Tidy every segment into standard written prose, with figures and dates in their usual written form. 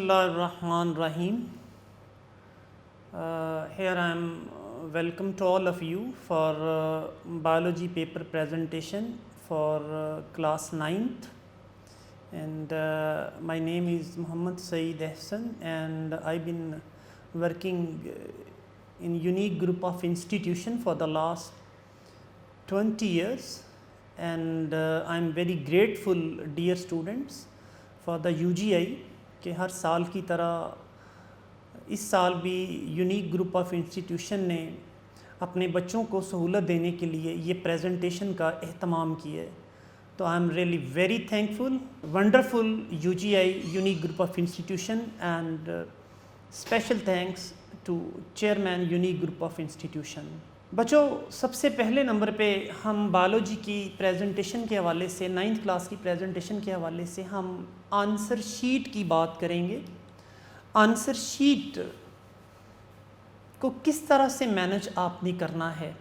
Bismillahirrahmanirrahim. Here I am welcome to all of you for biology paper presentation for class 9th, and my name is Muhammad Saeed Ahsan, and I've been working in unique group of institution for the last 20 years, and I'm very grateful, dear students, for the UGI कि हर साल की तरह इस साल भी unique group of institution ने अपने बच्चों को सहूलत देने के लिए ये प्रेजेंटेशन का एहतमाम किया है। तो I am really very thankful, wonderful UGI unique group of institution, and special thanks to chairman unique group of institution. बच्चों, सबसे पहले नंबर पे हम बायोलॉजी की प्रेजेंटेशन के हवाले से, 9th क्लास की प्रेजेंटेशन के हवाले से हम आंसर शीट की बात करेंगे। आंसर शीट को किस तरह से मैनेज आपने करना है,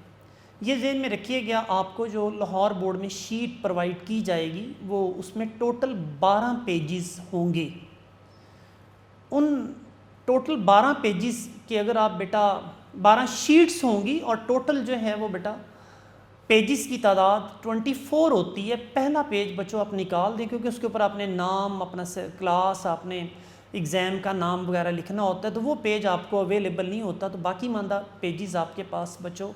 ये ज़हन में रखिएगा। आपको जो लाहौर बोर्ड में शीट प्रोवाइड की जाएगी वो उसमें टोटल 12 पेजेस होंगे। उन टोटल 12 पेजेस के अगर आप बेटा 12 शीट्स होंगी और टोटल जो है वो बेटा पेजेस की तादाद 24 होती है। पहला पेज बच्चों आप निकाल दें, क्योंकि उसके ऊपर आपने नाम, अपना क्लास, आपने एग्ज़ाम का नाम वगैरह लिखना होता है, तो वो पेज आपको अवेलेबल नहीं होता। तो बाकी मानदा पेजेस आपके पास बच्चों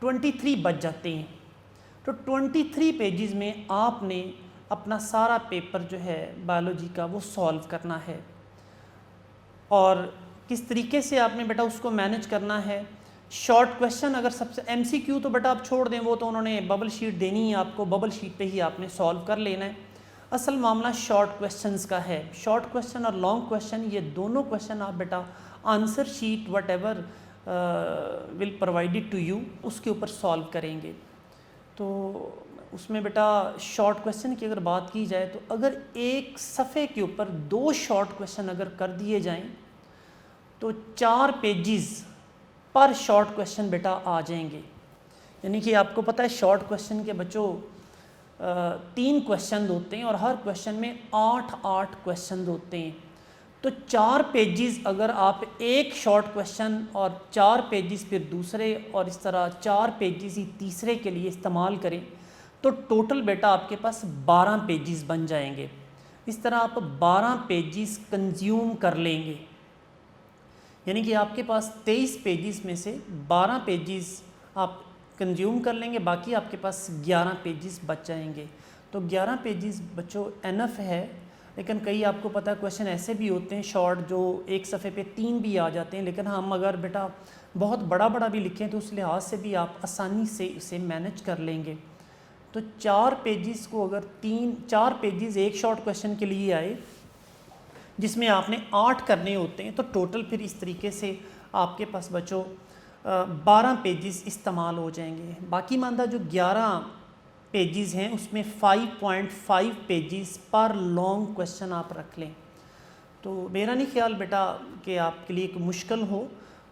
23 बच जाते हैं। तो 23 पेजेस में आपने अपना सारा पेपर जो है बायोलॉजी का वो सॉल्व करना है। और किस तरीके से आपने बेटा उसको मैनेज करना है। शॉर्ट क्वेश्चन, अगर सबसे MCQ तो बेटा आप छोड़ दें, वो तो उन्होंने बबल शीट देनी है आपको, बबल शीट पे ही आपने सॉल्व कर लेना है। असल मामला शॉर्ट क्वेश्चंस का है। शॉर्ट क्वेश्चन और लॉन्ग क्वेश्चन, ये दोनों क्वेश्चन आप बेटा answer sheet whatever will provided to you उसके ऊपर सॉल्व करेंगे। तो उसमें बेटा शॉर्ट क्वेश्चन की अगर बात की जाए तो अगर एक सफ़े के ऊपर 2 शॉर्ट क्वेश्चन अगर कर दिए जाएं तो 4 पेजेस पर शॉर्ट क्वेश्चन बेटा आ जाएंगे। यानी कि आपको पता है शॉर्ट क्वेश्चन के बच्चों 3 क्वेश्चन होते हैं और हर क्वेश्चन में 8 क्वेश्चन होते हैं। तो 4 पेजेस अगर आप एक शॉर्ट क्वेश्चन और 4 पेजेस फिर दूसरे और इस तरह 4 पेजेस ही तीसरे के लिए इस्तेमाल करें तो टोटल बेटा आपके पास 12 पेजेस बन जाएंगे। इस तरह आप 12 पेजेस कंज्यूम कर लेंगे, यानी कि आपके पास 23 पेजेस में से 12 पेजेस आप कंज्यूम कर लेंगे, बाकी आपके पास 11 पेजेस बच जाएंगे। तो 11 पेजेस बच्चों एनफ है। लेकिन कई आपको पता है क्वेश्चन ऐसे भी होते हैं शॉर्ट जो एक सफ़े पे 3 भी आ जाते हैं, लेकिन हम अगर बेटा बहुत बड़ा भी लिखें तो उस लिहाज से भी आप आसानी से इसे मैनेज कर लेंगे। तो 4 पेजेस को अगर 4 पेजेस एक शॉर्ट क्वेश्चन के लिए आए जिसमें आपने 8 करने होते हैं, तो टोटल फिर इस तरीके से आपके पास बच्चों 12 पेजेस इस्तेमाल हो जाएंगे। बाकी मानदा जो 11 पेजेस हैं उसमें 5.5 पेजेस पर लॉन्ग क्वेश्चन आप रख लें। तो मेरा नहीं ख्याल बेटा कि आपके लिए कोई मुश्किल हो,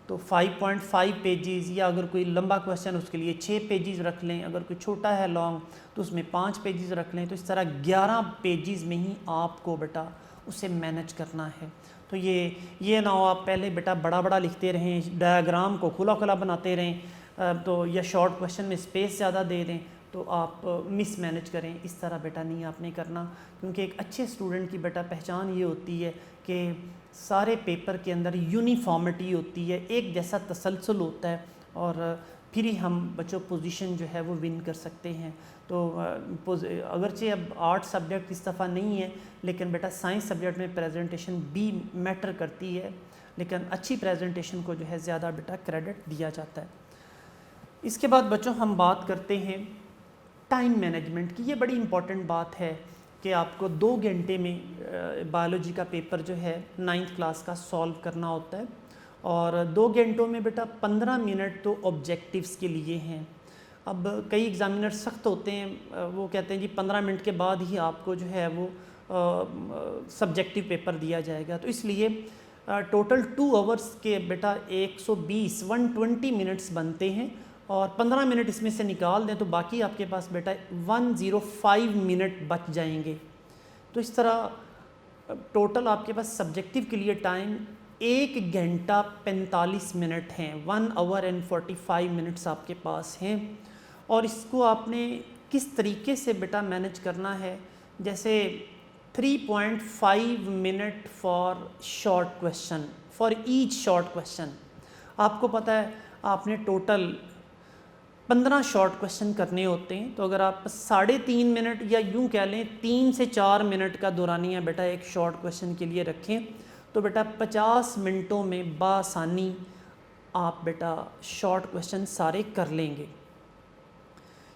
तो 5.5 पेजेस, या अगर कोई लंबा क्वेश्चन उसके लिए 6 पेजेस रख लें, अगर कोई छोटा है लॉन्ग तो उसमें 5 पेजेस रख लें। तो इस तरह 11 पेजेस में ही आपको बेटा उसे मैनेज करना है। तो ये ना हो आप पहले बेटा बड़ा लिखते रहें, डायग्राम को खुला बनाते रहें, तो या शॉर्ट क्वेश्चन में स्पेस ज़्यादा दे दें तो आप मिस मैनेज करें। इस तरह बेटा नहीं आपने करना, क्योंकि एक अच्छे स्टूडेंट की बेटा पहचान ये होती है कि सारे पेपर के अंदर यूनिफॉर्मिटी होती है, एक जैसा तसलसल होता है, और फिर ही हम बच्चों पोजीशन जो है वो विन कर सकते हैं। तो अगरचे अब आर्ट सब्जेक्ट इस दफ़ा नहीं है, लेकिन बेटा साइंस सब्जेक्ट में प्रेजेंटेशन भी मैटर करती है, लेकिन अच्छी प्रेजेंटेशन को जो है ज़्यादा बेटा क्रेडिट दिया जाता है। इसके बाद बच्चों हम बात करते हैं टाइम मैनेजमेंट की। ये बड़ी इम्पॉर्टेंट बात है कि आपको 2 घंटे में बायोलॉजी का पेपर जो है 9th क्लास का सॉल्व करना होता है, और 2 घंटों में बेटा 15 मिनट तो ऑब्जेक्टिव्स के लिए हैं। अब कई एग्ज़ामिनर सख्त होते हैं, वो कहते हैं जी 15 मिनट के बाद ही आपको जो है वो सब्जेक्टिव पेपर दिया जाएगा। तो इसलिए टोटल 2 आवर्स के बेटा 120 मिनट्स बनते हैं, और 15 मिनट इसमें से निकाल दें तो बाकी आपके पास बेटा 105 मिनट बच जाएंगे। तो इस तरह टोटल आपके पास सब्जेक्टिव के लिए टाइम 1 घंटा 45 मिनट हैं, 1 आवर एंड 45 मिनट्स आपके पास हैं। और इसको आपने किस तरीके से बेटा मैनेज करना है, जैसे 3.5 minute for short question, for each short question. आपको पता है आपने टोटल 15 शॉर्ट क्वेश्चन करने होते हैं, तो अगर आप 3.5 मिनट या यूँ कह लें 3 से 4 मिनट का दौरानिया बेटा एक शॉर्ट क्वेश्चन के लिए रखें, तो बेटा 50 मिनटों में बासानी आप बेटा शॉर्ट क्वेश्चन सारे कर लेंगे।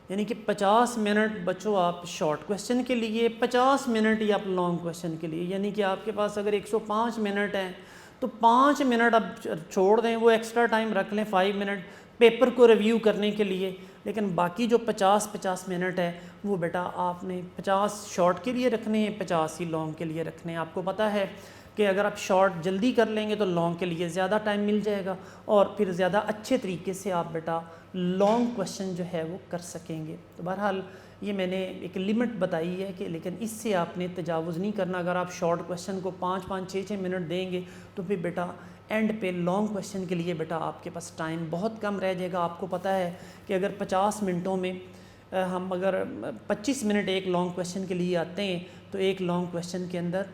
यानी कि 50 मिनट बच्चों आप शॉर्ट क्वेश्चन के लिए, 50 मिनट ही आप लॉन्ग क्वेश्चन के लिए। यानी कि आपके पास अगर 105 मिनट हैं तो 5 मिनट आप छोड़ दें, वो एक्स्ट्रा टाइम रख लें 5 मिनट पेपर को रिव्यू करने के लिए। लेकिन बाकी जो 50 मिनट है वो बेटा आपने 50 शॉर्ट के लिए रखने हैं, 50 ही लॉन्ग के लिए रखने हैं। आपको पता है कि अगर आप शॉर्ट जल्दी कर लेंगे तो लॉन्ग के लिए ज़्यादा टाइम मिल जाएगा और फिर ज़्यादा अच्छे तरीके से आप बेटा लॉन्ग क्वेश्चन जो है वो कर सकेंगे। तो बहरहाल ये मैंने एक लिमिट बताई है कि, लेकिन इससे आपने तजावुज़ नहीं करना। अगर आप शॉर्ट क्वेश्चन को 5-5, 6-6 मिनट देंगे तो फिर बेटा एंड पे लॉन्ग क्वेश्चन के लिए बेटा आपके पास टाइम बहुत कम रह जाएगा। आपको पता है कि अगर 50 मिनटों में हम अगर 25 मिनट एक लॉन्ग क्वेश्चन के लिए आते हैं तो एक लॉन्ग क्वेश्चन के अंदर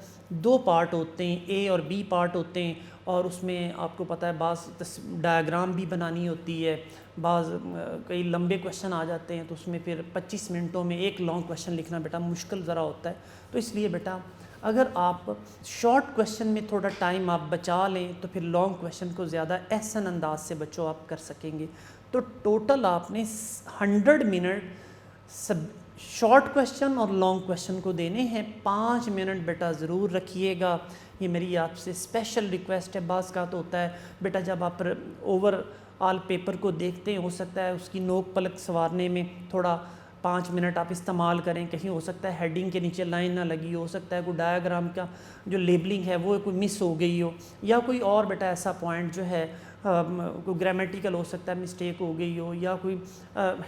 2 पार्ट होते हैं, ए और बी पार्ट होते हैं, और उसमें आपको पता है बाज़ डायग्राम भी बनानी होती है, बाज़ कई लंबे क्वेश्चन आ जाते हैं तो उसमें फिर 25 मिनटों में एक लॉन्ग क्वेश्चन लिखना बेटा मुश्किल ज़रा होता है। तो इसलिए बेटा अगर आप शॉर्ट क्वेश्चन में थोड़ा टाइम आप बचा लें तो फिर लॉन्ग क्वेश्चन को ज़्यादा एहसन अंदाज से बच्चों आप कर सकेंगे। तो टोटल आपने 100 मिनट सब शॉर्ट क्वेश्चन और लॉन्ग क्वेश्चन को देने हैं। 5 मिनट बेटा ज़रूर रखिएगा, ये मेरी आपसे स्पेशल रिक्वेस्ट है। बाज़ का तो होता है बेटा जब आप ओवरऑल पेपर को देखते हैं, हो सकता है उसकी नोक पलक संवारने में थोड़ा 5 मिनट आप इस्तेमाल करें। कहीं हो सकता है हेडिंग के नीचे लाइन ना लगी हो सकता है कोई डायग्राम का जो लेबलिंग है वो कोई मिस हो गई हो, या कोई और बेटा ऐसा पॉइंट जो है कोई ग्रामेटिकल हो सकता है मिस्टेक हो गई हो, या कोई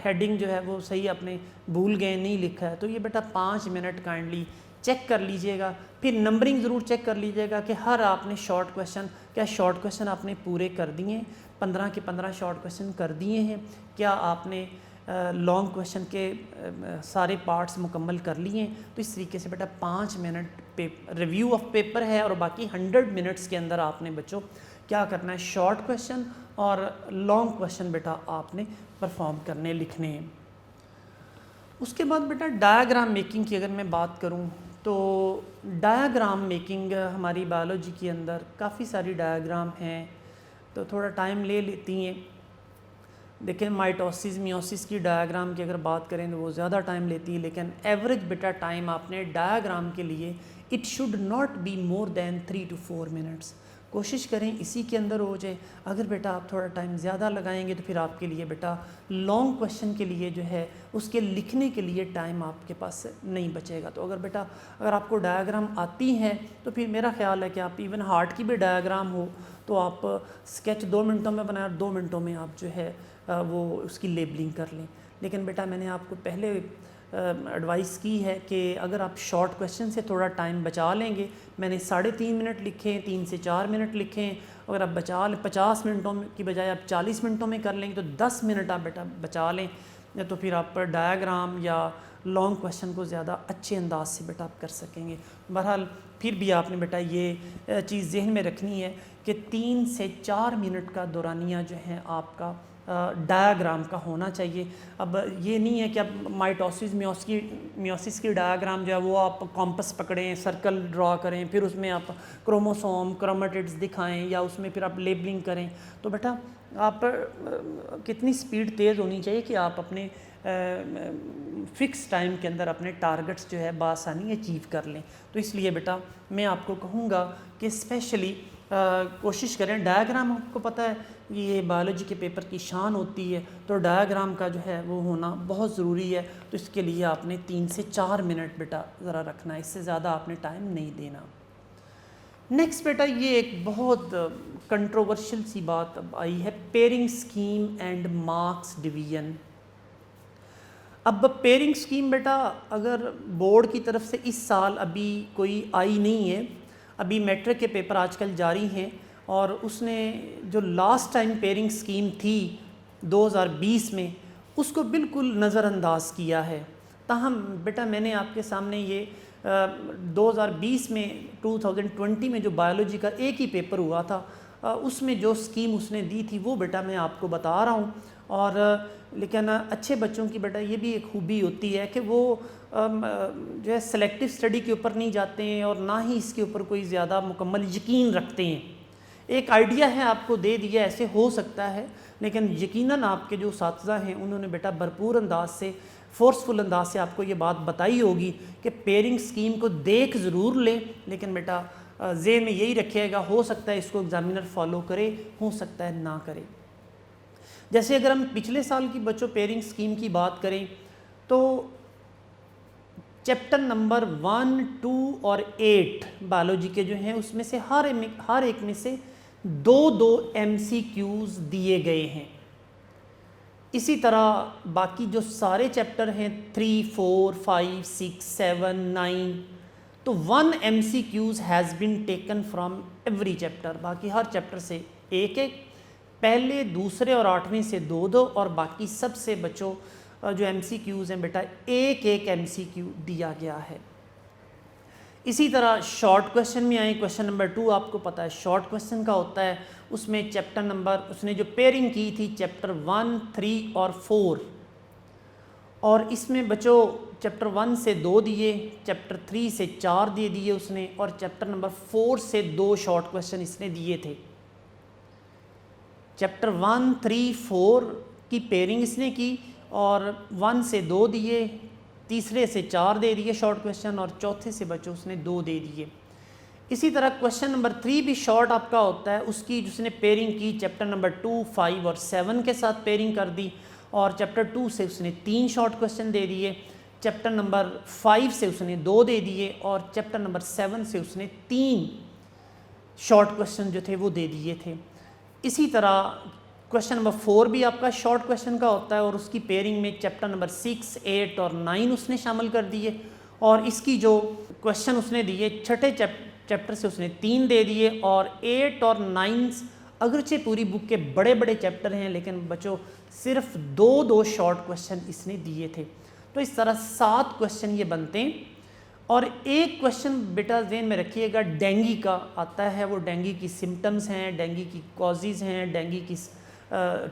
हेडिंग जो है वो सही आपने भूल गए नहीं लिखा है। तो ये बेटा 5 मिनट काइंडली चेक कर लीजिएगा। फिर नंबरिंग ज़रूर चेक कर लीजिएगा कि हर आपने शॉर्ट क्वेश्चन, क्या शॉर्ट क्वेश्चन आपने पूरे कर दिए, 15 के 15 शॉर्ट क्वेश्चन कर दिए हैं, क्या आपने लॉन्ग क्वेश्चन के सारे पार्ट्स मुकम्मल कर लिए हैं। तो इस तरीके से बेटा 5 मिनट रिव्यू ऑफ पेपर है और बाकी 100 मिनट्स के अंदर आपने बच्चों क्या करना है, शॉर्ट क्वेश्चन और लॉन्ग क्वेश्चन बेटा आपने परफॉर्म करने लिखने हैं। उसके बाद बेटा डायग्राम मेकिंग की अगर मैं बात करूं तो डायग्राम मेकिंग हमारी बायोलॉजी के अंदर काफ़ी सारी डायग्राम हैं तो थोड़ा टाइम ले लेती हैं। देखिए माइटोसिस मियोसिस की डायग्राम की अगर बात करें तो वो ज़्यादा टाइम लेती है, लेकिन एवरेज बेटा टाइम आपने डायग्राम के लिए it should not be more than 3 to 4 minutes. कोशिश करें इसी के अंदर हो जाए। अगर बेटा आप थोड़ा टाइम ज़्यादा लगाएंगे तो फिर आपके लिए बेटा लॉन्ग क्वेश्चन के लिए जो है उसके लिखने के लिए टाइम आपके पास नहीं बचेगा। तो अगर आपको डायग्राम आती है तो फिर मेरा ख्याल है कि आप इवन हार्ट की भी डायग्राम हो तो आप स्केच 2 मिनटों में बनाए और 2 मिनटों में आप जो है वो उसकी लेबलिंग कर लें। लेकिन बेटा मैंने आपको पहले एडवाइस की है कि अगर आप शॉर्ट क्वेश्चन से थोड़ा टाइम बचा लेंगे, मैंने 3.5 मिनट लिखे, 3 से 4 मिनट लिखें, अगर आप बचा लें 50 मिनटों की बजाय आप 40 मिनटों में कर लेंगे तो 10 मिनट आप बेटा बचा लें, तो फिर आप डायग्राम या लॉन्ग क्वेश्चन को ज़्यादा अच्छे अंदाज से बेटा आप कर सकेंगे। बहरहाल फिर भी आपने बेटा ये चीज़ जहन में रखनी है कि 3 से 4 मिनट का दौरानिया जो है आपका डायग्राम का होना चाहिए। अब ये नहीं है कि अब माइटोसिस मियोसिस की डायग्राम जो है वो आप कॉम्पस पकड़ें, सर्कल ड्रा करें, फिर उसमें आप क्रोमोसोम क्रोमेटिड्स दिखाएं या उसमें फिर आप लेबलिंग करें। तो बेटा आप कितनी स्पीड तेज़ होनी चाहिए कि आप अपने फ़िक्स टाइम के अंदर अपने टारगेट्स जो है बासानी अचीव कर लें। तो इसलिए बेटा मैं आपको कहूँगा कि स्पेशली कोशिश करें। डायग्राम आपको पता है ये बायोलॉजी के पेपर की शान होती है, तो डायग्राम का जो है वो होना बहुत ज़रूरी है। तो इसके लिए आपने 3 से 4 मिनट बेटा ज़रा रखना है, इससे ज़्यादा आपने टाइम नहीं देना। नेक्स्ट बेटा ये एक बहुत कंट्रोवर्शियल सी बात अब आई है, pairing scheme and marks division. अब पेयरिंग स्कीम बेटा अगर बोर्ड की तरफ से इस साल अभी कोई आई नहीं है, अभी मैट्रिक के पेपर आजकल जारी हैं, और उसने जो लास्ट टाइम पेयरिंग स्कीम थी 2020 में उसको बिल्कुल नज़रअंदाज किया है। ताहम बेटा मैंने आपके सामने ये 2020 में 2020 में जो बायोलॉजी का एक ही पेपर हुआ था उसमें जो स्कीम उसने दी थी वो बेटा मैं आपको बता रहा हूँ। और लेकिन अच्छे बच्चों की बेटा ये भी एक खूबी होती है कि वो जो है सेलेक्टिव स्टडी के ऊपर नहीं जाते हैं और ना ही इसके ऊपर कोई ज़्यादा मुकम्मल यकीन रखते हैं। एक आइडिया है आपको दे दिया, ऐसे हो सकता है, लेकिन यकीनन आपके जो उस्ताज़ा हैं उन्होंने बेटा भरपूर अंदाज से, फोर्सफुल अंदाज से आपको ये बात बताई होगी कि पेयरिंग स्कीम को देख ज़रूर ले, लेकिन बेटा ज़हन में यही रखिएगा, हो सकता है इसको एग्ज़ामिनर फॉलो करे, हो सकता है ना करे। जैसे अगर हम पिछले साल की बच्चों पेयरिंग स्कीम की बात करें तो चैप्टर नंबर 1, 2 और 8 बायोलॉजी के जो हैं उसमें से हर एक में से 2-2 MCQs दिए गए हैं। इसी तरह बाकी जो सारे चैप्टर हैं 3, 4, 5, 6, 7, 9 तो 1 MCQs has been taken from every chapter. बाकी हर चैप्टर से एक एक, पहले, दूसरे और 8वें से 2-2 और बाकी सबसे बच्चों जो MCQs हैं बेटा एक एक MCQ दिया गया है। इसी तरह शॉर्ट क्वेश्चन में आए, क्वेश्चन नंबर 2 आपको पता है शॉर्ट क्वेश्चन का होता है, उसमें चैप्टर नंबर उसने जो पेयरिंग की थी चैप्टर 1, 3 और 4, और इसमें बच्चों चैप्टर 1 से 2 दिए, चैप्टर 3 से 4 दे दिए उसने, और चैप्टर नंबर 4 से 2 शॉर्ट क्वेश्चन इसने दिए थे। चैप्टर 1, 3, 4 की पेयरिंग इसने की और 1 से 2 दिए, तीसरे से 4 दे दिए शॉर्ट क्वेश्चन, और चौथे से बच्चों उसने 2 दे दिए। इसी तरह क्वेश्चन नंबर 3 भी शॉर्ट आपका होता है, उसकी जिसने पेयरिंग की चैप्टर नंबर 2, 5 और 7 के साथ पेयरिंग कर दी, और चैप्टर 2 से उसने 3 शॉर्ट क्वेश्चन दे दिए, चैप्टर नंबर 5 से उसने 2 दे दिए, और चैप्टर नंबर 7 से उसने 3 शॉर्ट क्वेश्चन जो थे वो दे दिए थे। इसी तरह क्वेश्चन नंबर 4 भी आपका शॉर्ट क्वेश्चन का होता है, और उसकी पेयरिंग में चैप्टर नंबर 6, 8 और 9 उसने शामिल कर दिए, और इसकी जो क्वेश्चन उसने दिए छठे चैप्टर से उसने 3 दे दिए, और 8 और 9 अगरचे पूरी बुक के बड़े बड़े चैप्टर हैं लेकिन बच्चों सिर्फ 2-2 शॉर्ट क्वेश्चन इसने दिए थे। तो इस तरह 7 क्वेश्चन ये बनते हैं। और एक क्वेश्चन बेटा ज़हन में रखिएगा डेंगू का आता है, वो डेंगू की सिम्टम्स हैं, डेंगू की कॉजेज़ हैं, डेंगू की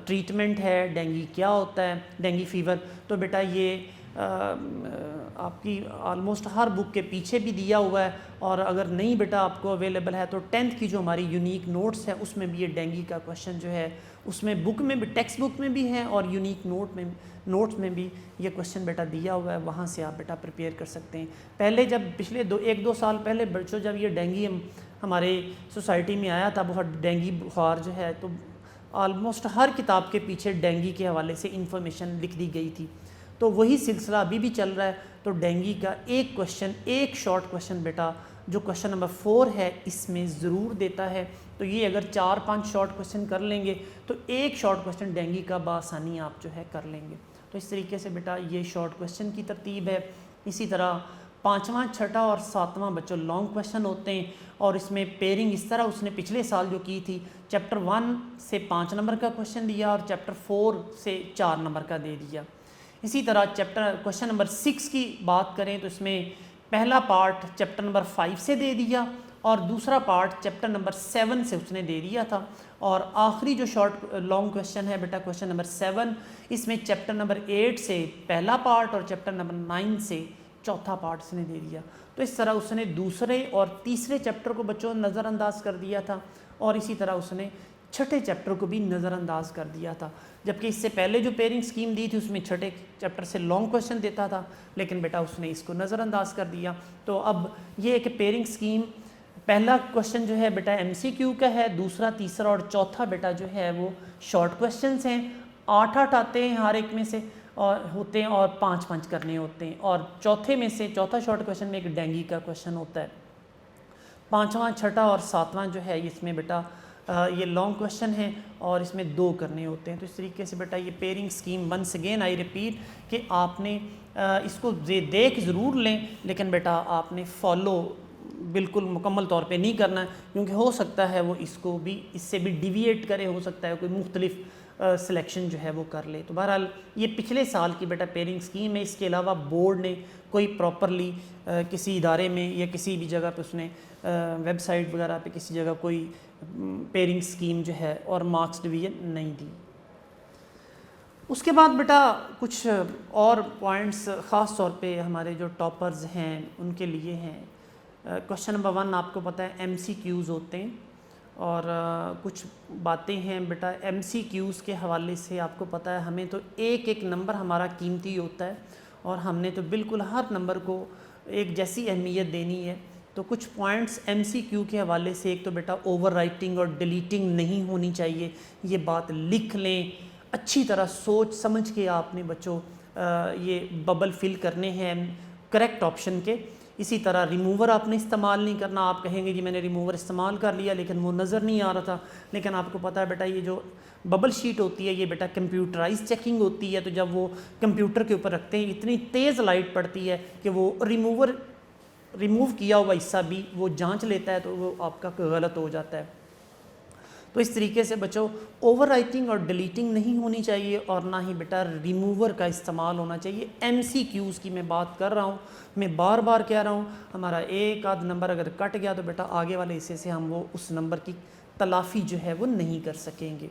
ट्रीटमेंट है, डेंगू क्या होता है, डेंगू फीवर। तो बेटा ये आपकी ऑलमोस्ट हर बुक के पीछे भी दिया हुआ है, और अगर नहीं बेटा आपको अवेलेबल है तो 10th की जो हमारी यूनिक नोट्स है उसमें भी ये डेंगू का क्वेश्चन जो है उसमें बुक में भी, टेक्स्ट बुक में भी है, और यूनिक नोट्स में भी ये क्वेश्चन बेटा दिया हुआ है, वहाँ से आप बेटा प्रिपेयर कर सकते हैं। पहले जब पिछले 1-2 साल पहले बच्चों जब ये डेंगू हमारे सोसाइटी में आया था, बहुत डेंगू बुखार जो है, तो ऑलमोस्ट हर किताब के पीछे डेंगू के हवाले से इंफॉर्मेशन लिख दी गई थी। तो वही सिलसिला अभी भी चल रहा है। तो डेंगू का एक क्वेश्चन, एक शॉर्ट क्वेश्चन बेटा जो क्वेश्चन नंबर 4 है इसमें ज़रूर देता है। तो ये अगर 4-5 शॉर्ट क्वेश्चन कर लेंगे तो एक शॉर्ट क्वेश्चन डेंगू का बआसानी आप जो है कर लेंगे। तो इस तरीके से बेटा ये शॉर्ट क्वेश्चन की तरतीब है। इसी तरह 5वां, 6ठा और 7वां बच्चों लॉन्ग क्वेश्चन होते हैं, और इसमें पेयरिंग इस तरह उसने पिछले साल जो की थी, चैप्टर 1 से 5 नंबर का क्वेश्चन दिया और चैप्टर 4 से 4 नंबर का दे दिया। इसी तरह क्वेश्चन नंबर 6 की बात करें तो इसमें पहला पार्ट चैप्टर नंबर 5 से दे दिया और दूसरा पार्ट चैप्टर नंबर 7 से उसने दे दिया था, और आखिरी जो लॉन्ग क्वेश्चन है बेटा क्वेश्चन नंबर 7, इसमें चैप्टर नंबर 8 से पहला पार्ट और चैप्टर नंबर 9 से चौथा पार्ट उसने दे दिया। तो इस तरह उसने दूसरे और तीसरे चैप्टर को बच्चों नज़रअंदाज कर दिया था, और इसी तरह उसने छठे चैप्टर को भी नज़रअंदाज कर दिया था। जबकि इससे पहले जो पेयरिंग स्कीम दी थी उसमें छठे चैप्टर से लॉन्ग क्वेश्चन देता था, लेकिन बेटा उसने इसको नज़रअंदाज कर दिया। तो अब ये है कि पेयरिंग स्कीम पहला क्वेश्चन जो है बेटा MCQ का है, दूसरा, तीसरा और चौथा बेटा जो है वो शॉर्ट क्वेश्चंस हैं। 8-8 आते हैं हर एक में से और होते हैं, और 5-5 करने होते हैं, और चौथे में से चौथा शॉर्ट क्वेश्चन में एक डेंगू का क्वेश्चन होता है। 5वां, 6ठा और 7वां जो है इसमें बेटा ये लॉन्ग क्वेश्चन है और इसमें 2 करने होते हैं। तो इस तरीके से बेटा ये pairing scheme once again I repeat कि आपने इसको देख ज़रूर लें, लेकिन बेटा आपने फॉलो बिल्कुल मुकम्मल तौर पे नहीं करना है, क्योंकि हो सकता है वो इसको भी इससे भी डिविएट करे, हो सकता है कोई मुख्तलिफ सिलेक्शन जो है वो कर ले। तो बहरहाल ये पिछले साल की बेटा पेयरिंग स्कीम है। इसके अलावा बोर्ड ने कोई प्रॉपरली किसी इदारे में या किसी भी जगह पे उसने वेबसाइट वगैरह पे किसी जगह कोई पेयरिंग स्कीम जो है और मार्क्स डिवीजन नहीं दी। उसके बाद बेटा कुछ और पॉइंट्स ख़ास तौर पे हमारे जो टॉपर्स हैं उनके लिए हैं। क्वेश्चन नंबर 1 आपको पता है MCQs होते हैं और कुछ बातें हैं बेटा MCQs के हवाले से आपको पता है हमें तो एक एक नंबर हमारा कीमती होता है और हमने तो बिल्कुल हर नंबर को एक जैसी अहमियत देनी है। तो कुछ पॉइंट्स MCQ के हवाले से, एक तो बेटा ओवर राइटिंग और डिलीटिंग नहीं होनी चाहिए, ये बात लिख लें। अच्छी तरह सोच समझ के आपने बच्चों ये बबल फिल करने हैं करेक्ट ऑप्शन के। इसी तरह रिमूवर आपने इस्तेमाल नहीं करना। आप कहेंगे जी मैंने रिमूवर इस्तेमाल कर लिया लेकिन वो नज़र नहीं आ रहा था, लेकिन आपको पता है बेटा ये जो बबल शीट होती है ये बेटा कंप्यूटराइज चेकिंग होती है। तो जब वो कंप्यूटर के ऊपर रखते हैं इतनी तेज़ लाइट पड़ती है कि वो रिमूव किया हुआ हिस्सा भी वो जांच लेता है, तो वो आपका गलत हो जाता है। तो इस तरीके से बच्चों ओवर राइटिंग और डिलीटिंग नहीं होनी चाहिए और ना ही बेटा रिमूवर का इस्तेमाल होना चाहिए। MCQs की मैं बात कर रहा हूँ, मैं बार बार कह रहा हूँ, हमारा एक आध नंबर अगर कट गया तो बेटा आगे वाले हिस्से से हम वो उस नंबर की तलाफ़ी जो है वो नहीं कर सकेंगे।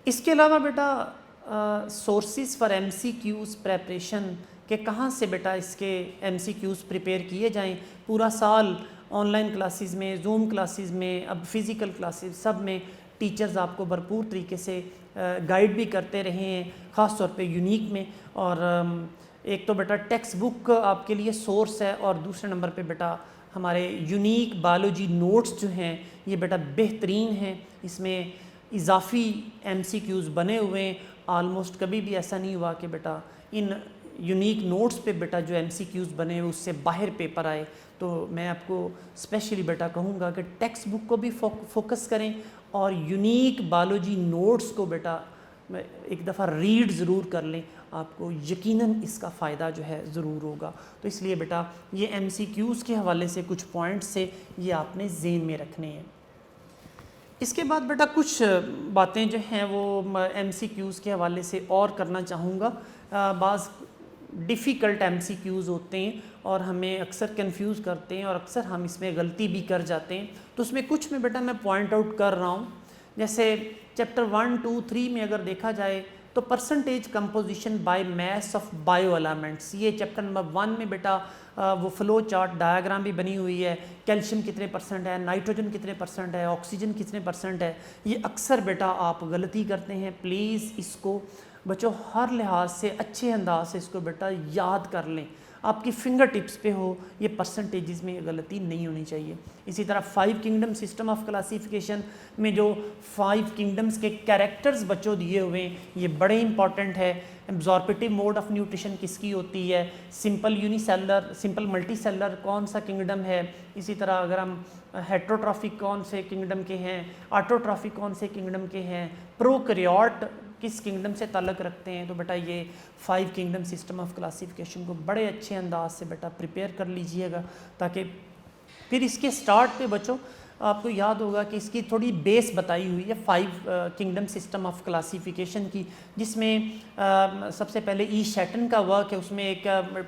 इसके अलावा बेटा सोर्सेज फॉर MCQs प्रेपरेशन के कहाँ से बेटा इसके MCQs प्रिपेयर किए जाएँ। पूरा साल ऑनलाइन क्लासेस में, जूम क्लासेस में, अब फिज़िकल क्लासेस सब में टीचर्स आपको भरपूर तरीके से गाइड भी करते रहे हैं, ख़ास तौर पे यूनिक में। और एक तो बेटा टेक्स्ट बुक आपके लिए सोर्स है और दूसरे नंबर पे बेटा हमारे यूनिक बायोलॉजी नोट्स जो हैं ये बेटा बेहतरीन हैं। इसमें इजाफ़ी MCQs बने हुए हैं। आलमोस्ट कभी भी ऐसा नहीं हुआ कि बेटा इन यूनिक नोट्स पे बेटा जो MCQs बने हुए उससे बाहर पेपर आए। तो मैं आपको स्पेशली बेटा कहूँगा कि टेक्स्ट बुक को भी फोकस करें और यूनिक बायोलॉजी नोट्स को बेटा एक दफ़ा रीड ज़रूर कर लें, आपको यकीनन इसका फ़ायदा जो है ज़रूर होगा। तो इसलिए बेटा ये MCQs के हवाले से कुछ पॉइंट्स से ये आपने ज़हन में रखने हैं। इसके बाद बेटा कुछ बातें जो हैं वो MCQs के हवाले से और करना चाहूँगा। बाज़ डिफ़िकल्ट MCQs होते हैं और हमें अक्सर कंफ्यूज करते हैं और अक्सर हम इसमें गलती भी कर जाते हैं। तो उसमें कुछ में बेटा मैं पॉइंट आउट कर रहा हूँ। जैसे चैप्टर 1, 2, 3 में अगर देखा जाए तो percentage composition by mass of bio elements, ये चैप्टर नंबर 1 में बेटा वो फ्लो चार्ट डायग्राम भी बनी हुई है। कैल्शियम कितने परसेंट है, नाइट्रोजन कितने परसेंट है, ऑक्सीजन कितने परसेंट है। ये अक्सर बेटा आप गलती करते हैं। प्लीज़ इसको बच्चों हर लिहाज से अच्छे अंदाज से इसको बेटा याद कर लें, आपकी फिंगर टिप्स पे हो। ये परसेंटेजेस में गलती नहीं होनी चाहिए। इसी तरह 5 किंगडम सिस्टम ऑफ क्लासिफिकेशन में जो 5 किंगडम्स के कैरेक्टर्स बच्चों दिए हुए हैं ये बड़े इंपॉर्टेंट है। एब्जॉर्प्टिव मोड ऑफ न्यूट्रिशन किसकी होती है, सिंपल यूनिसेलुलर, सिंपल मल्टीसेलुलर कौन सा किंगडम है। इसी तरह अगर हम हेट्रोट्रॉफिक कौन से किंगडम के हैं, ऑटोट्रॉफिक कौन से किंगडम के हैं, प्रोकैरियोट किस किंगडम से ताल्लुक़ रखते हैं। तो बेटा ये 5 किंगडम सिस्टम ऑफ क्लासिफिकेशन को बड़े अच्छे अंदाज से बेटा प्रिपेयर कर लीजिएगा, ताकि फिर इसके स्टार्ट पे बच्चों आपको याद होगा कि इसकी थोड़ी बेस बताई हुई है 5 किंगडम सिस्टम ऑफ क्लासिफिकेशन की, जिसमें सबसे पहले ई शैटन का वर्क है, उसमें एक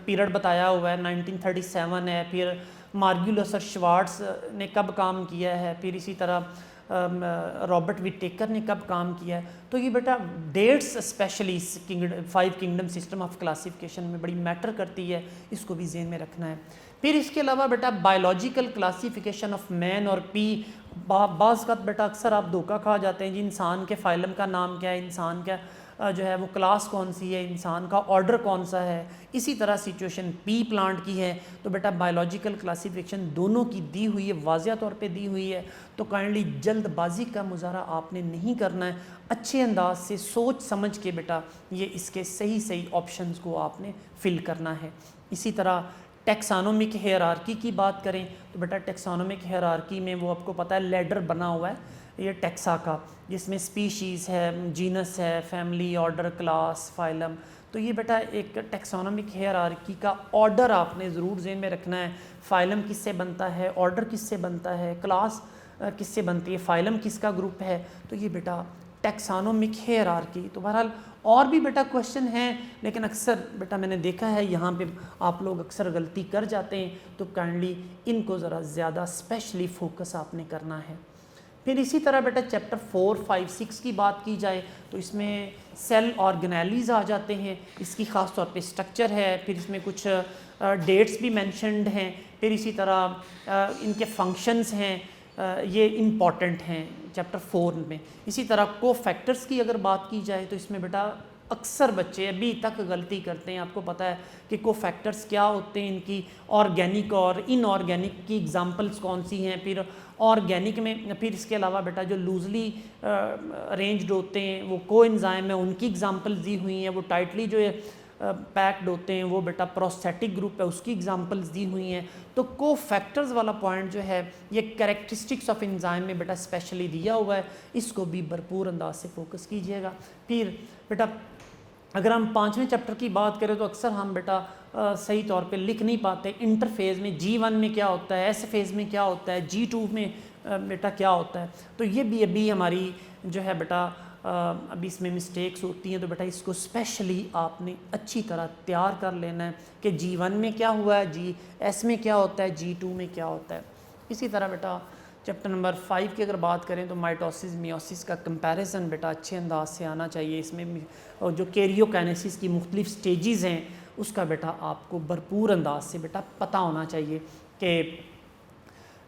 पीरियड बताया हुआ है 1937 है। फिर मार्गुलस और श्वार्ट्स ने कब काम किया है, फिर इसी तरह रॉबर्ट विटेकर ने कब काम किया है। तो ये बेटा डेट्स स्पेशली इस 5 किंगडम सिस्टम ऑफ क्लासिफिकेशन में बड़ी मैटर करती है, इसको भी ज़हन में रखना है। फिर इसके अलावा बेटा बायोलॉजिकल क्लासिफिकेशन ऑफ मैन और पी। बाज़ का बेटा अक्सर आप धोखा खा जाते हैं जी, इंसान के फाइलम का नाम क्या है, इंसान का जो है वो क्लास कौन सी है, इंसान का ऑर्डर कौन सा है। इसी तरह सिचुएशन पी प्लांट की है। तो बेटा बायोलॉजिकल क्लासिफिकेशन दोनों की दी हुई है, वाज़िया तौर पे दी हुई है। तो काइंडली जल्दबाजी का मुजाहरा आपने नहीं करना है, अच्छे अंदाज से सोच समझ के बेटा ये इसके सही सही ऑप्शंस को आपने फिल करना है। इसी तरह टैक्सोनॉमिक हायरार्की की बात करें तो बेटा टैक्सोनॉमिक हायरार्की में वो आपको पता है लैडर बना हुआ है, ये टैक्सा का, जिसमें स्पीशीज़ है, जीनस है, फैमिली, ऑर्डर, क्लास, फाइलम। तो ये बेटा एक टैक्सोनॉमिक हायरार्की का ऑर्डर आपने ज़रूर ज़हन में रखना है। फाइलम किससे बनता है, ऑर्डर किससे बनता है, क्लास किससे बनती है, फाइलम किसका ग्रुप है। तो ये बेटा टैक्सोनॉमिक हायरार्की। तो बहरहाल और भी बेटा क्वेश्चन हैं, लेकिन अक्सर बेटा मैंने देखा है यहाँ पे आप लोग अक्सर गलती कर जाते हैं, तो काइंडली इनको ज़रा ज़्यादा स्पेशली फोकस आपने करना है। फिर इसी तरह बेटा चैप्टर 4, 5, 6 की बात की जाए तो इसमें सेल ऑर्गेनेलीज आ जाते हैं, इसकी ख़ास तौर पे स्ट्रक्चर है, फिर इसमें कुछ डेट्स भी मेंशन्ड हैं, फिर इसी तरह इनके फंक्शंस हैं, ये इम्पॉर्टेंट हैं चैप्टर 4 में। इसी तरह को फैक्टर्स की अगर बात की जाए तो इसमें बेटा अक्सर बच्चे अभी तक गलती करते हैं। आपको पता है कि को फैक्टर्स क्या होते हैं, इनकी ऑर्गेनिक और इनऑर्गेनिक की एग्जांपल्स कौन सी हैं, फिर ऑर्गेनिक में फिर इसके अलावा बेटा जो लूजली अरेंज्ड होते हैं वो को एंजाइम है, उनकी एग्जांपल्स दी हुई हैं। वो टाइटली जो पैक्ड होते हैं वो बेटा प्रोस्थेटिक ग्रुप है, उसकी एग्जांपल्स दी हुई हैं। तो को फैक्टर्स वाला पॉइंट जो है ये कैरेक्टरिस्टिक्स ऑफ एंजाइम में बेटा स्पेशली दिया हुआ है, इसको भी भरपूर अंदाज से फोकस कीजिएगा। फिर बेटा अगर हम 5वें चैप्टर की बात करें तो अक्सर हम बेटा सही तौर पे लिख नहीं पाते। इंटरफेज में G1 में क्या होता है, एस फेज़ में क्या होता है, G2 में बेटा क्या होता है। तो ये भी अभी हमारी जो है बेटा अभी इसमें मिस्टेक्स होती हैं, तो बेटा इसको स्पेशली आपने अच्छी तरह तैयार कर लेना है कि G1 में क्या हुआ है, GS में क्या होता है, G2 में क्या होता है। इसी तरह बेटा चैप्टर नंबर 5 की अगर बात करें तो माइटोसिस मियोसिस का कंपैरिजन बेटा अच्छे अंदाज से आना चाहिए। इसमें जो कैरियोकाइनेसिस की मुख्तलिफ स्टेजेस हैं उसका बेटा आपको भरपूर अंदाज से बेटा पता होना चाहिए कि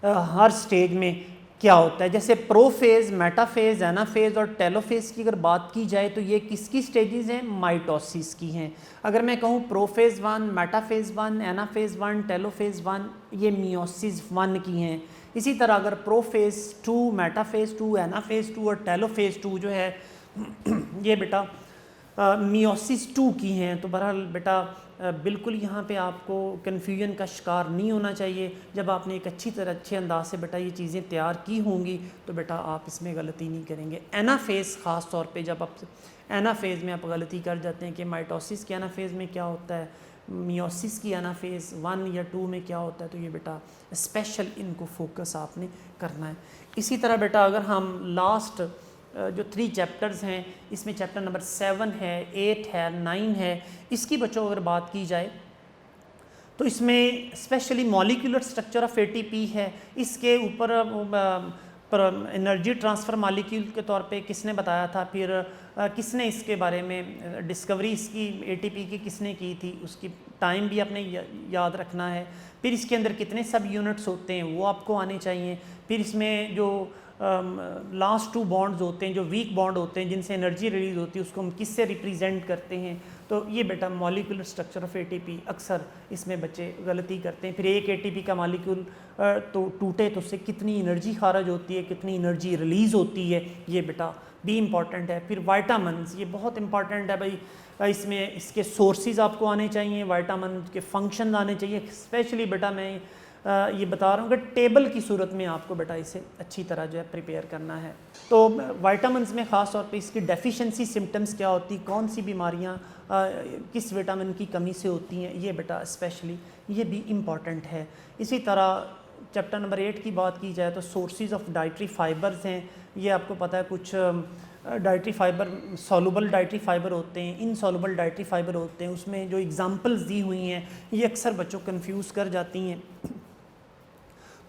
हर स्टेज में क्या होता है। जैसे प्रोफेज़, मेटाफेज़, एनाफेज़ और टेलोफेज़ की अगर बात की जाए तो ये किसकी स्टेजेस हैं, माइटोसिस की हैं। अगर मैं कहूँ प्रोफेज़ 1, मेटाफेज़ 1, एनाफेज़ 1, टेलोफेज़ 1, ये मियोसिस 1 की हैं। इसी तरह अगर प्रोफेज़ 2, मेटाफेज़ 2, एनाफेज़ 2 और टेलोफेज़ 2 जो है ये बेटा मियोसिस 2 की हैं। तो बहरहाल बेटा बिल्कुल यहाँ पे आपको कन्फ्यूजन का शिकार नहीं होना चाहिए। जब आपने एक अच्छी तरह अच्छे अंदाज से बेटा ये चीज़ें तैयार की होंगी तो बेटा आप इसमें गलती नहीं करेंगे। एनाफेज़ ख़ास तौर पे जब आप एनाफेज़ में आप गलती कर जाते हैं कि माइटोसिस के एनाफेज़ में क्या होता है, मियोसिस की एनाफेज़ 1 या 2 में क्या होता है, तो ये बेटा स्पेशल इनको फोकस आपने करना है। इसी तरह बेटा अगर हम लास्ट जो 3 चैप्टर्स हैं, इसमें चैप्टर नंबर 7 है, 8 है, 9 है, इसकी बच्चों अगर बात की जाए तो इसमें specially molecular structure of ATP है। इसके ऊपर एनर्जी ट्रांसफ़र मॉलिक्यूल के तौर पे किसने बताया था, फिर किसने इसके बारे में डिस्कवरी इसकी एटीपी की किसने की थी, उसकी टाइम भी आपने याद रखना है। फिर इसके अंदर कितने सब यूनिट्स होते हैं वो आपको आने चाहिए। फिर इसमें जो लास्ट 2 बॉन्ड्स होते हैं, जो वीक बॉन्ड होते हैं जिनसे एनर्जी रिलीज होती है, उसको हम किससे रिप्रेजेंट करते हैं। तो ये बेटा मॉलिक्यूलर स्ट्रक्चर ऑफ एटीपी अक्सर इसमें बच्चे गलती करते हैं। फिर एक एटीपी का मॉलिक्यूल तो टूटे तो उससे कितनी एनर्जी खारिज होती है, कितनी एनर्जी रिलीज़ होती है, ये बेटा भी इम्पॉर्टेंट है। फिर वाइटामिन्स, ये बहुत इंपॉर्टेंट है भाई, इसमें इसके सोर्सेज आपको आने चाहिए, वाइटामिन के फंक्शन आने चाहिए। स्पेशली बेटा मैं ये बता रहा हूँ कि टेबल की सूरत में आपको बेटा इसे अच्छी तरह जो है प्रिपेयर करना है। तो वाइटामिन्स में ख़ास तौर पे इसकी डेफिशिएंसी सिम्टम्स क्या होती, कौन सी बीमारियाँ किस विटामिन की कमी से होती हैं, ये बेटा स्पेशली ये भी इम्पॉर्टेंट है। इसी तरह चैप्टर नंबर 8 की बात की जाए तो सोर्सेज ऑफ डाइटरी फाइबर्स हैं। ये आपको पता है कुछ dietary fibre soluble dietary fibre होते हैं, इनसॉल्युबल डाइटरी फाइबर होते हैं। उसमें जो एग्जांपल्स दी हुई हैं ये अक्सर बच्चों कंफ्यूज कर जाती हैं।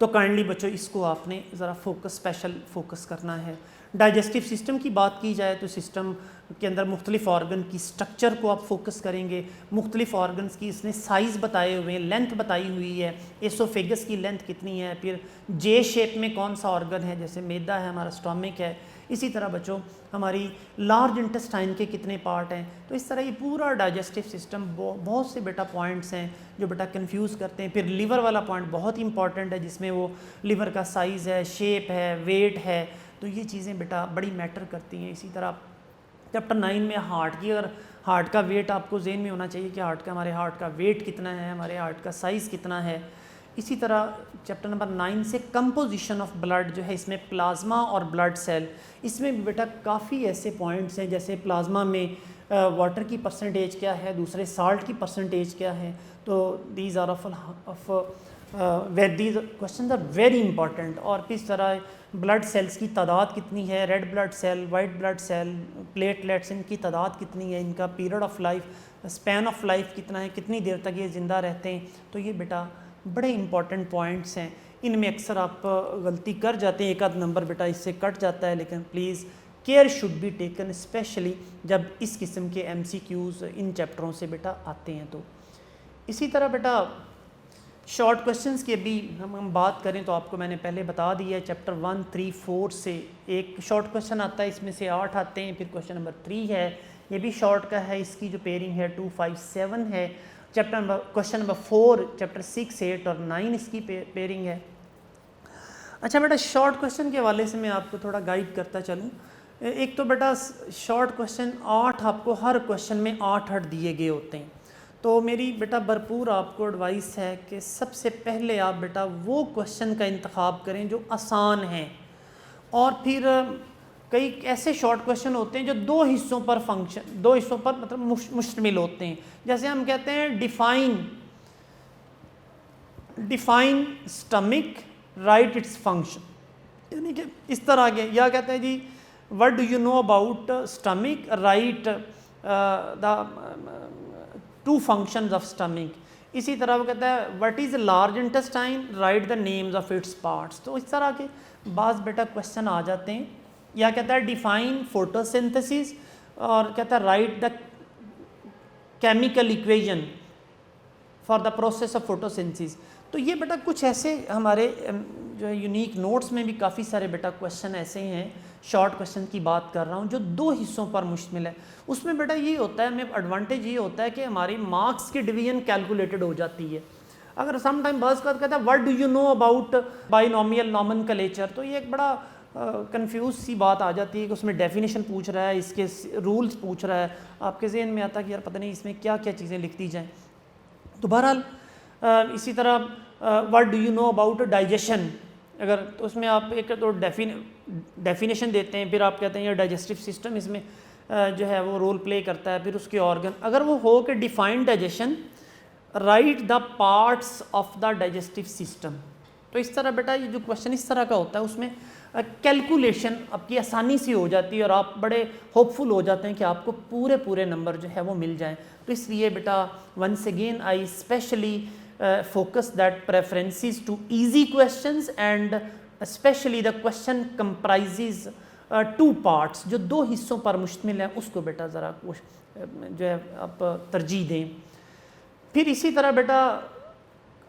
तो काइंडली बच्चों इसको आपने ज़रा स्पेशल फोकस करना है। डाइजेस्टिव सिस्टम की बात की जाए तो सिस्टम के अंदर मुख्तलिफ ऑर्गन की स्ट्रक्चर को आप फोकस करेंगे। मुख्तलिफ ऑर्गन्स की इसने साइज़ बताए हुए हैं, लेंथ बताई हुई है, एसोफेगस की लेंथ कितनी है, फिर जे शेप में कौन सा ऑर्गन है, जैसे मैदा है, हमारा स्टोमिक है। इसी तरह बच्चों हमारी लार्ज इंटेस्टाइन के कितने पार्ट हैं। तो इस तरह ये पूरा डाइजेस्टिव सिस्टम बहुत से बेटा पॉइंट्स हैं जो बेटा कंफ्यूज करते हैं। फिर लीवर वाला पॉइंट बहुत ही इंपॉर्टेंट है, जिसमें वो लीवर का साइज़ है, शेप है, वेट है, तो ये चीज़ें बेटा बड़ी मैटर करती हैं। इसी तरह चैप्टर 9 में हार्ट की, अगर हार्ट का वेट आपको ज़हन में होना चाहिए कि हमारे हार्ट का वेट कितना है, हमारे हार्ट का साइज़ कितना है। इसी तरह चैप्टर नंबर 9 से कंपोजिशन ऑफ ब्लड जो है, इसमें प्लाज्मा और ब्लड सेल, इसमें भी बेटा काफ़ी ऐसे पॉइंट्स हैं, जैसे प्लाज्मा में वाटर की परसेंटेज क्या है, दूसरे साल्ट की परसेंटेज क्या है। तो these are of these question are very important. और फिर इस तरह ब्लड सेल्स की तादाद कितनी है, red blood cell, white blood cell, platelets, इनकी तादाद कितनी है, इनका period of life, span of life कितना है, कितनी देर तक ये ज़िंदा रहते हैं। तो ये बेटा बड़े इंपॉर्टेंट पॉइंट्स हैं। इनमें अक्सर आप गलती कर जाते हैं, एक आध नंबर बेटा इससे कट जाता है, लेकिन please care should be taken, specially जब इस किस्म के MCQs इन चैप्टरों से बेटा आते हैं। तो इसी तरह बेटा शॉर्ट क्वेश्चंस की भी हम बात करें तो आपको मैंने पहले बता दिया है, चैप्टर 1, 3, 4 से एक शॉर्ट क्वेश्चन आता है, इसमें से 8 आते हैं। फिर क्वेश्चन नंबर 3 है, ये भी शॉर्ट का है, इसकी जो पेयरिंग है 2, 5, 7 है। क्वेश्चन नंबर 4 चैप्टर 6, 8 और 9 इसकी पेयरिंग है। अच्छा बेटा, शॉर्ट क्वेश्चन के हवाले से मैं आपको थोड़ा गाइड करता चलूँ। एक तो बेटा शॉर्ट क्वेश्चन 8, आपको हर क्वेश्चन में 8 दिए गए होते हैं। तो मेरी बेटा भरपूर आपको एडवाइस है कि सबसे पहले आप बेटा वो क्वेश्चन का इंतखाब करें जो आसान हैं, और फिर कई ऐसे शॉर्ट क्वेश्चन होते हैं जो दो हिस्सों पर मतलब मुश्तमिल होते हैं। जैसे हम कहते हैं define stomach, right its function, यानी कि इस तरह के, या कहते हैं जी what do you know about stomach, right the 2 functions of stomach. इसी तरह वो कहता है what is large intestine, right the names of its parts. तो इस तरह के बाज़ बेटा क्वेश्चन आ जाते हैं। या कहता है डिफाइन फोटोसिंथेसिस, और कहता है right the chemical equation for the process of photosynthesis. तो ये बेटा कुछ ऐसे हमारे जो है यूनिक नोट्स में भी काफ़ी सारे बेटा क्वेश्चन ऐसे हैं, शॉर्ट क्वेश्चन की बात कर रहा हूँ, जो 2 हिस्सों पर मुश्तमिल है। उसमें बेटा ये होता है, हमें एडवांटेज ये होता है कि हमारी मार्क्स की डिवीजन कैलकुलेटेड हो जाती है। अगर सम टाइम बस का कहता है what do you know about binomial nomenclature, तो ये एक बड़ा कंफ्यूज सी बात आ जाती है कि उसमें डेफिनेशन पूछ रहा है, इसके रूल्स पूछ रहा है, आपके जहन में आता है कि यार पता नहीं इसमें क्या क्या चीज़ें लिख दी जाएँ। तो बहरहाल इसी तरह what do you know about digestion, अगर तो उसमें आप एक तो डेफिनेशन देते हैं, फिर आप कहते हैं ये डाइजेस्टिव सिस्टम इसमें जो है वो रोल प्ले करता है, फिर उसके ऑर्गन, अगर वो हो कि defined digestion, right the parts of the digestive system. तो इस तरह बेटा ये जो क्वेश्चन इस तरह का होता है, उसमें कैलकुलेशन आपकी आसानी से हो जाती है और आप बड़े होपफुल हो जाते हैं कि आपको पूरे नंबर जो है वो मिल जाएं। तो इसलिए बेटा once again I specially focus that preferences to easy questions and especially the question comprises 2 parts, जो 2 हिस्सों पर मुश्तमिल है, उसको बेटा ज़रा जो है आप तरजीह दें। फिर इसी तरह बेटा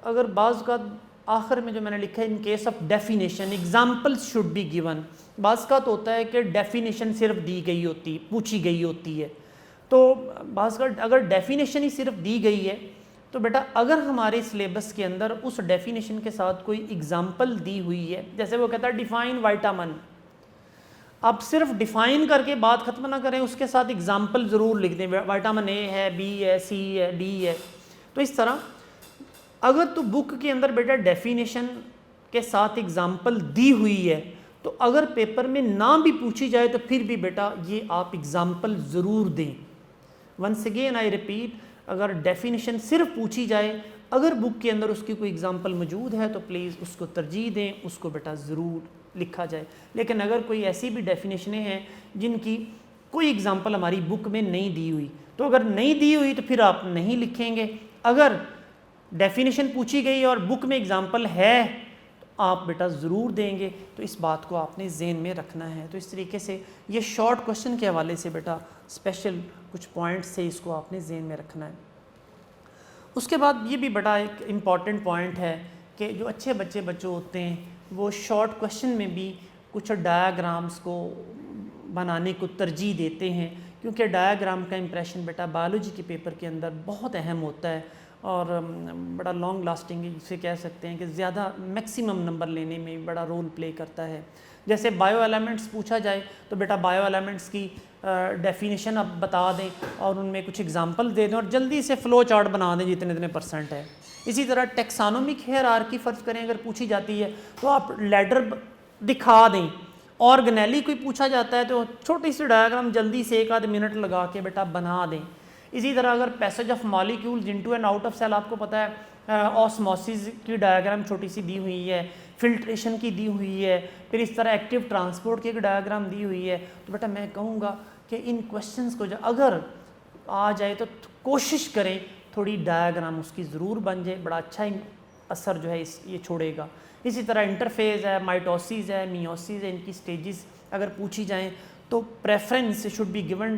अगर बाज़ का आखिर में जो मैंने लिखा है, in case of definition examples should be given, बाज़ का तो होता है कि डेफिनेशन सिर्फ दी गई होती, पूछी गई होती है। तो बाज़ का अगर डेफिनेशन ही सिर्फ दी गई है तो बेटा अगर हमारे सिलेबस के अंदर उस डेफिनेशन के साथ कोई एग्जाम्पल दी हुई है, जैसे वो कहता है डिफाइन विटामिन, आप सिर्फ डिफाइन करके बात ख़त्म ना करें, उसके साथ एग्जाम्पल ज़रूर लिख दें, विटामिन ए है, बी है, सी है, डी है। तो इस तरह अगर तो बुक के अंदर बेटा डेफिनेशन के साथ एग्जाम्पल दी हुई है, तो अगर पेपर में ना भी पूछी जाए तो फिर भी बेटा ये आप एग्जाम्पल ज़रूर दें। वंस अगेन आई रिपीट, अगर डेफिनेशन सिर्फ पूछी जाए, अगर बुक के अंदर उसकी कोई एग्जांपल मौजूद है तो प्लीज़ उसको तरजीह दें, उसको बेटा ज़रूर लिखा जाए। लेकिन अगर कोई ऐसी भी डेफिनेशनें हैं जिनकी कोई एग्जांपल हमारी बुक में नहीं दी हुई, तो अगर नहीं दी हुई तो फिर आप नहीं लिखेंगे। अगर डेफिनेशन पूछी गई और बुक में एग्जांपल है तो आप बेटा ज़रूर देंगे। तो इस बात को आपने जहन में रखना है। तो इस तरीके से ये शॉर्ट क्वेश्चन के हवाले से बेटा स्पेशल कुछ पॉइंट्स से इसको आपने जहन में रखना है। उसके बाद ये भी बड़ा एक इम्पॉर्टेंट पॉइंट है कि जो अच्छे बच्चे होते हैं वो शॉर्ट क्वेश्चन में भी कुछ डायाग्राम्स को बनाने को तरजीह देते हैं, क्योंकि डायाग्राम का इम्प्रेशन बेटा बायोलॉजी के पेपर के अंदर बहुत अहम होता है और बड़ा लॉन्ग लास्टिंग जिसे कह सकते हैं कि ज़्यादा मैक्सिमम नंबर लेने में बड़ा रोल प्ले करता है। जैसे बायो एलिमेंट्स पूछा जाए तो बेटा बायो एलिमेंट्स की डेफिनेशन आप बता दें और उनमें कुछ एग्जांपल दे दें और जल्दी से फ्लो चार्ट बना दें जितने इतने परसेंट है। इसी तरह टेक्सानोमिक हायरार्की फ़र्ज़ करें अगर पूछी जाती है तो आप लैडर दिखा दें। ऑर्गेनेली कोई पूछा जाता है तो छोटी सी डायग्राम जल्दी से 1 आध मिनट लगा के बेटा बना दें। इसी तरह अगर passage of molecules into and out of cell आपको पता है ऑस्मोसिस की डायग्राम छोटी सी दी हुई है, फिल्ट्रेशन की दी हुई है, फिर इस तरह एक्टिव ट्रांसपोर्ट की एक डायग्राम दी हुई है। तो बेटा मैं कहूँगा कि इन क्वेश्चंस को अगर आ जाए तो कोशिश करें थोड़ी डायग्राम उसकी ज़रूर बन जाए, बड़ा अच्छा असर जो है ये छोड़ेगा। इसी तरह इंटरफेज है, माइटोसिस है, मियोसिस है, इनकी स्टेजेस अगर पूछी जाएँ तो preference should be given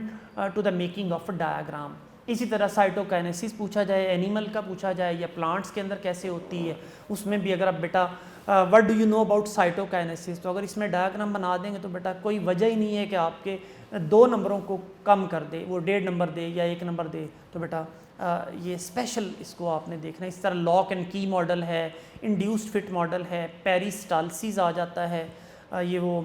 to the making of a diagram. इसी तरह साइटोकाइनेसिस पूछा जाए, एनिमल का पूछा जाए या प्लांट्स के अंदर कैसे होती है, उसमें भी अगर आप बेटा what do you know about cytokinesis, तो अगर इसमें डायग्राम बना देंगे तो बेटा कोई वजह ही नहीं है कि आपके 2 नंबरों को कम कर दे, वो 1.5 नंबर दे या 1 नंबर दे। तो बेटा ये स्पेशल इसको आपने देखना है। इस तरह लॉक एंड की मॉडल है, इंड्यूस्ड फिट मॉडल है, पेरिस्टाल्सिस आ जाता है, ये वो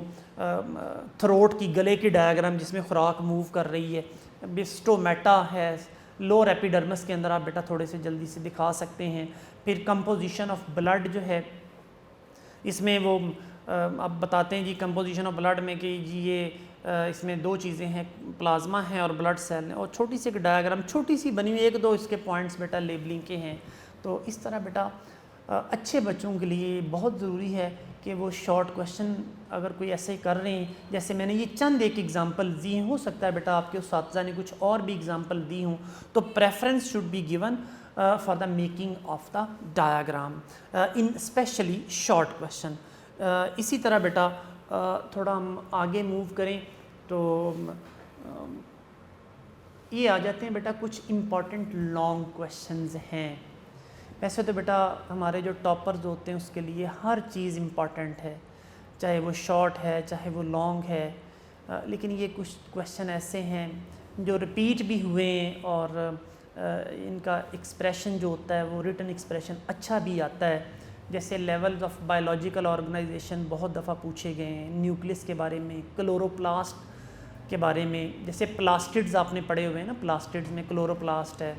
थ्रोट की गले की डायग्राम जिसमें खुराक मूव कर रही है, बिस्टोमेटा है, लोअर एपिडर्मिस के अंदर आप बेटा थोड़े से जल्दी से दिखा सकते हैं। फिर कंपोजिशन ऑफ ब्लड जो है इसमें वो अब बताते हैं जी कंपोजिशन ऑफ ब्लड में कि जी ये इसमें 2 चीज़ें हैं, प्लाज्मा है और ब्लड सेल है, और छोटी सी एक डायग्राम छोटी सी बनी हुई, 1-2 इसके पॉइंट्स बेटा लेबलिंग के हैं। तो इस तरह बेटा अच्छे बच्चों के लिए बहुत ज़रूरी है कि वो शॉर्ट क्वेश्चन अगर कोई ऐसे कर रहे हैं, जैसे मैंने ये चंद एक एग्जांपल दी हैं, हो सकता है बेटा आपके उस्ताद ने कुछ और भी एग्जांपल दी हों, तो preference should be given for the making of the diagram in specially short question. इसी तरह बेटा थोड़ा हम आगे मूव करें तो ये आ जाते हैं बेटा कुछ इम्पॉर्टेंट लॉन्ग क्वेश्चंस हैं। वैसे तो बेटा हमारे जो टॉपर्स होते हैं उसके लिए हर चीज़ इम्पॉर्टेंट है, चाहे वो शॉर्ट है चाहे वो लॉन्ग है, लेकिन ये कुछ क्वेश्चन ऐसे हैं जो रिपीट भी हुए हैं और इनका एक्सप्रेशन जो होता है वो रिटन एक्सप्रेशन अच्छा भी आता है। जैसे लेवल्स ऑफ बायोलॉजिकल ऑर्गेनाइजेशन बहुत दफ़ा पूछे गए हैं, न्यूक्लियस के बारे में, क्लोरोप्लास्ट के बारे में, जैसे प्लास्टिड्स आपने पढ़े हुए हैं ना, प्लास्टिड्स में क्लोरोप्लास्ट है,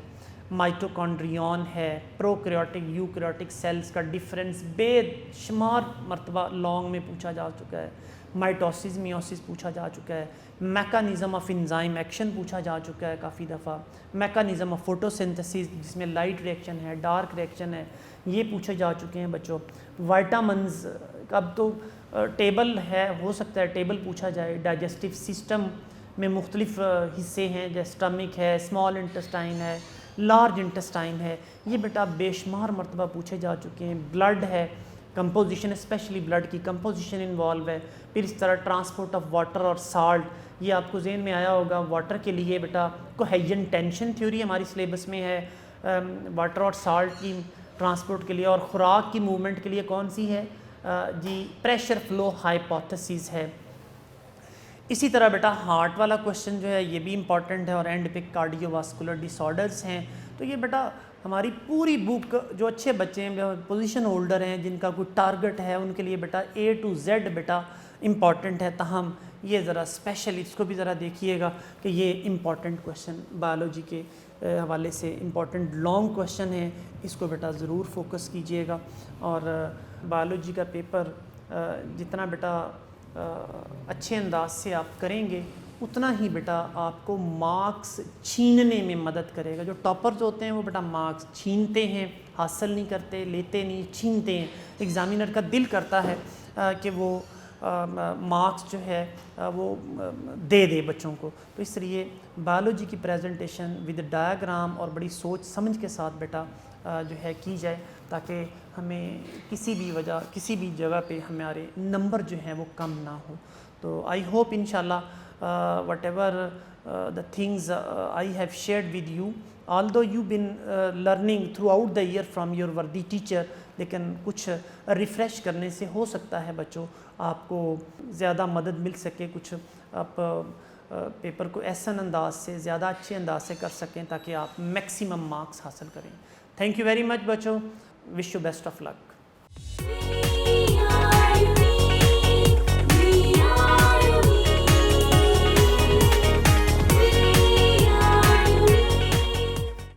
माइटोकॉन्ड्रियन है, प्रोकैरियोटिक यूकैरियोटिक सेल्स का डिफरेंस बेशुमार मरतबा लॉन्ग में पूछा जा चुका है, माइटोसिस मियोसिस पूछा जा चुका है, मैकेनिज़्म ऑफ एंजाइम एक्शन पूछा जा चुका है काफ़ी दफ़ा, मैकेनिज़्म ऑफ फोटोसिंथेसिस जिसमें लाइट रिएक्शन है, डार्क रिएक्शन है, ये पूछे जा चुके हैं बच्चों। वाइटामिन्स का अब तो टेबल है, हो सकता है टेबल पूछा जाए। डाइजेस्टिव सिस्टम में मुख्तलिफ हिस्से हैं, जैसे स्टमक है, स्मॉल इंटेस्टाइन है, लार्ज इंटेस्टाइन है, ये बेटा बेशुमार मरतबा पूछे जा चुके हैं। ब्लड है, कंपोजिशन स्पेशली ब्लड की कंपोजिशन इन्वॉल्व है। फिर इस तरह ट्रांसपोर्ट ऑफ वाटर और साल्ट, ये आपको जहन में आया होगा, वाटर के लिए बेटा कोहेजन टेंशन थ्योरी हमारी सिलेबस में है, वाटर और साल्ट की ट्रांसपोर्ट के लिए, और ख़ुराक की मूवमेंट के लिए कौन सी है जी, प्रेशर फ्लो हाइपोथेसिस है। इसी तरह बेटा हार्ट वाला क्वेश्चन जो है ये भी इम्पॉर्टेंट है, और एंड पे कार्डियोवास्कुलर डिसऑर्डर्स हैं। तो ये बेटा हमारी पूरी बुक, जो अच्छे बच्चे हैं, पोजीशन होल्डर हैं, जिनका कोई टारगेट है, उनके लिए बेटा A to Z बेटा इम्पॉर्टेंट है। ताहम ये ज़रा स्पेशल इसको भी ज़रा देखिएगा कि ये इम्पॉर्टेंट क्वेश्चन बायोलॉजी के हवाले से इम्पॉर्टेंट लॉन्ग क्वेश्चन है, इसको बेटा ज़रूर फोकस कीजिएगा। और बायोलॉजी का पेपर जितना बेटा अच्छे अंदाज से आप करेंगे उतना ही बेटा आपको मार्क्स छीनने में मदद करेगा। जो टॉपर्स होते हैं वो बेटा मार्क्स छीनते हैं, हासिल नहीं करते, लेते नहीं, छीनते हैं। एग्ज़ामिनर का दिल करता है कि वो मार्क्स जो है वो दे बच्चों को। तो इसलिए बायोलॉजी की प्रेजेंटेशन विद डायग्राम और बड़ी सोच समझ के साथ बेटा जो है की जाए, ताकि हमें किसी भी जगह पे हमारे नंबर जो हैं वो कम ना हो। तो आई होप इंशाल्लाह whatever the things I have shared with you, although you've been learning throughout the year from your वर्दी टीचर, लेकिन कुछ रिफ़्रेश करने से हो सकता है बच्चों आपको ज़्यादा मदद मिल सके, कुछ आप पेपर को ऐसा अंदाज से ज़्यादा अच्छे अंदाज से कर सकें ताकि आप मैक्सिमम मार्क्स हासिल करें। थैंक यू वेरी मच बच्चों, wish you best of luck.